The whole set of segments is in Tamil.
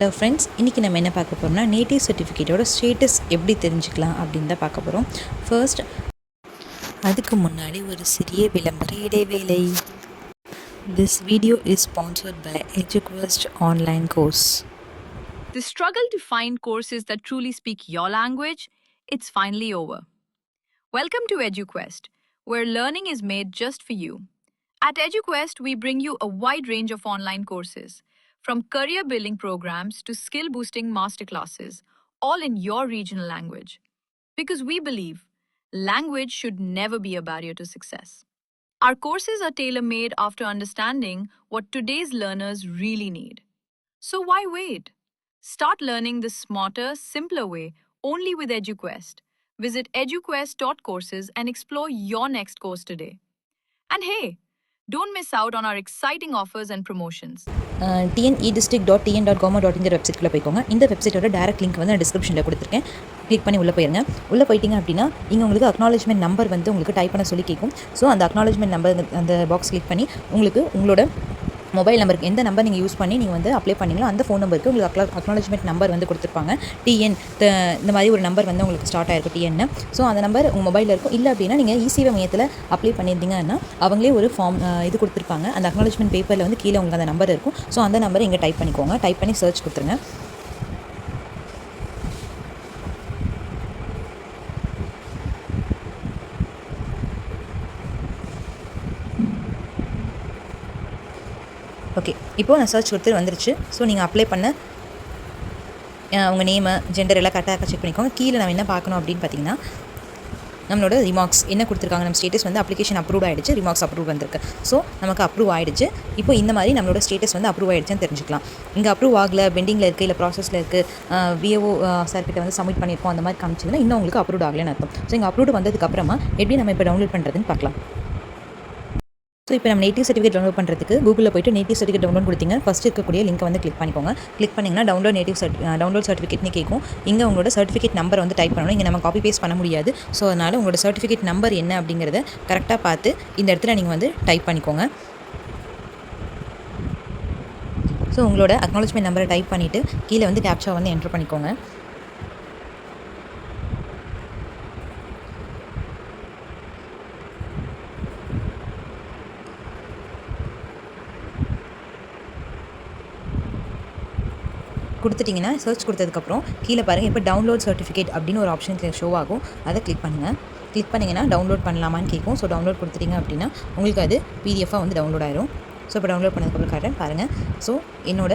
ஹலோ ஃப்ரெண்ட்ஸ், இன்றைக்கி நம்ம என்ன பார்க்க போகிறோம்னா நேட்டிவ் சர்டிஃபிகேட்டோட ஸ்டேட்டஸ் எப்படி தெரிஞ்சுக்கலாம் அப்படின்னு தான் பார்க்க போகிறோம். ஃபர்ஸ்ட் அதுக்கு முன்னாடி ஒரு சிறிய விளம்பர இடைவேளை. This video is sponsored by EduQuest online course. The struggle to find courses that truly speak your language, it's finally over. Welcome to EduQuest, where learning is made just for you. At EduQuest, we bring you a wide range of online courses, from career building programs to skill boosting masterclasses, all in your regional language. Because we believe language should never be a barrier to success. Our courses are tailor made after understanding what today's learners really need. So why wait? Start learning the smarter, simpler way only with EduQuest. Visit eduquest.courses and explore your next course today. And hey, don't miss out on our exciting offers and promotions. tnedistrict.tn.government.in வெப்சைட்குள்ளே போய்க்கோங்க. இந்த வெப்சைட்டோட டேரக்ட் லிங்க் வந்து நான் டிஸ்கிரிப்ஷனில் கொடுத்துருக்கேன். கிளிக் பண்ணி உள்ளே போயிருங்க. உள்ளே போயிட்டீங்க அப்படின்னா இங்கே உங்களுக்கு அக்னாலஜ்மெண்ட் நம்பர் வந்து உங்களுக்கு டைப் பண்ண சொல்லி கேட்கும். ஸோ அந்த அக்னாலஜ்மெண்ட் நம்பர் அந்த பாக்ஸ் கிளிக் பண்ணி உங்களுக்கு உங்களோட மொபைல் நம்பருக்கு எந்த நம்பர் நீங்கள் யூஸ் பண்ணி நீங்கள் வந்து அப்ளை பண்ணீங்களோ அந்த ஃபோன் நம்பருக்கு உங்களுக்கு அக்னாலஜ்மெண்ட் நம்பர் வந்து கொடுத்துருப்பாங்க. டிஎன் இந்த மாதிரி ஒரு நம்பர் வந்து உங்களுக்கு ஸ்டார்ட் ஆகிருக்கும் டிஎன்னு. ஸோ அந்த நம்பர் உங்கள் மொபைலில் இருக்கும். இல்லை அப்படின்னா நீங்கள் இசேவை மையத்தில் அப்ளை பண்ணியிருந்தீங்கன்னா அவங்களே ஒரு ஃபார்ம் இது கொடுத்துருப்பாங்க. அந்த அக்னாலஜ்மெண்ட் பேப்பரில் வந்து கீழே உங்களுக்கு அந்த நம்பர் இருக்கும். ஸோ அந்த நம்பரை இங்கே டைப் பண்ணிக்கோங்க. டைப் பண்ணி சர்ச் கொடுத்துருங்க. ஓகே, இப்போது நான் சர்ச் கொடுத்து வந்துருச்சு. ஸோ நீங்கள் அப்ளை பண்ண உங்கள் நேமு ஜெண்டர் எல்லாம் கரெக்டாக செக் பண்ணிக்கோங்க. கீழே நம்ம என்ன பார்க்கணும் அப்படின்னு பார்த்தீங்கன்னா நம்மளோட ரிமார்க்ஸ் என்ன கொடுத்துருக்காங்க. நம்ம ஸ்டேட்டஸ் வந்து அப்ளிகேஷன் அப்ரூவ் ஆகிடுச்சு, ரிமார்க்ஸ் அப்ரூவ் வந்திருக்கு. ஸோ நமக்கு அப்ரூவ் ஆகிடுச்சு. இப்போ இந்த மாதிரி நம்மளோட ஸ்டேட்டஸ் வந்து அப்ரூவ் ஆகிடுச்சுன்னு தெரிஞ்சுக்கலாம். இங்கே அப்ரூவ் ஆகலை, பெண்டிங்கில் இருக்குது, இல்லை ப்ராசஸில் இருக்குது, விஏஓ சார்கிட்ட வந்து சப்மிட் பண்ணியிருக்கோம், அந்த மாதிரி காமிச்சிங்கன்னா இன்னும் உங்களுக்கு அப்ரூவ் ஆகலைன்னு அர்த்தம். ஸோ இங்கே அப்ரூவ் வந்ததுக்கப்புறமா எப்படி நம்ம இப்போ டவுன்லோட் பண்ணுறதுன்னு பார்க்கலாம். ஸோ இப்போ நம்ம நேட்டிவ் சர்டிஃபிகேட் டவுன்லோட் பண்ணுறதுக்கு கூகுளில் போய்ட்டு நேட்டிவ் சர்டிஃபிகேட் டவுன்லோட் கொடுத்தீங்க. ஃபஸ்ட் இருக்கக்கூடிய லிங்க் வந்து கிளிக் பண்ணிக்கோங்க. கிளிக் பண்ணிங்கன்னா டவுன்லோட் சர்டிஃபிகேட்னு கேட்கும். இங்கே உங்களோட சர்டிஃபிகேட் நம்பர் வந்து டைப் பண்ணணும். இங்கே நம்ம காப்பி பேஸ்ட் பண்ண முடியாது. ஸோ அதனால் உங்களோட சர்டிஃபிகேட் நம்பர் என்ன அப்படிங்கிறத கரெக்டாக பார்த்து இந்த இடத்துல நீங்கள் வந்து டைப் பண்ணிக்கோங்க. ஸோ உங்களோட அக்னாலஜ்மெண்ட் நம்பரை டைப் பண்ணிவிட்டு கீழே வந்து கேப்சா வந்து என்ட்ரு பண்ணிக்கோங்க. கொடுத்துட்டிங்கன்னா சர்ச் கொடுத்ததுக்கப்புறம் கீழே பாருங்கள், இப்போ டவுன்லோட் சர்டிஃபிகேட் அப்படின்னு ஒரு ஆப்ஷன் ஷோ ஆகும். அதை கிளிக் பண்ணுங்கள். கிளிக் பண்ணிங்கன்னா டவுன்லோட் பண்ணலாமான்னு கேட்கும். ஸோ டவுன்லோட் கொடுத்துட்டிங்க அப்படின்னா உங்களுக்கு அது பிடிஎஃபாக வந்து டவுன்லோட் ஆயிரும். ஸோ இப்போ டவுன்லோட் பண்ணதுக்கப்புறம் காட்டுறேன் பாருங்கள். ஸோ என்னோட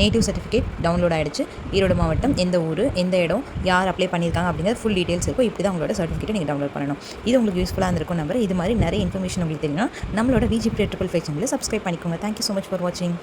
நேட்டிவ் சர்டிஃபிகேட் டவுன்லோட் ஆகிடுச்சு. ஈரோடு மாவட்டம், எந்த ஊர், எந்த இடம், யார் அப்ளை பண்ணியிருக்காங்க அப்படிங்கிறது ஃபுல் டீட்டெயில்ஸ் இருக்கும். இப்படி தான் உங்களோட சர்டிஃபிகேட்டை நீங்கள் டவுன்லோட் பண்ணணும். இது உங்களுக்கு யூஸ்ஃபுல்லாக இருந்திருக்கும் நம்பர். இது மாதிரி நிறைய இன்ஃபர்மேஷன் உங்களுக்கு தெரியும்னா நம்மளோட VGP 555 சேனலில் சப்ஸ்கிரைப் பண்ணிக்கோங்க. தேங்க்யூ ஸோ மச் ஃபார் வாட்சிங்.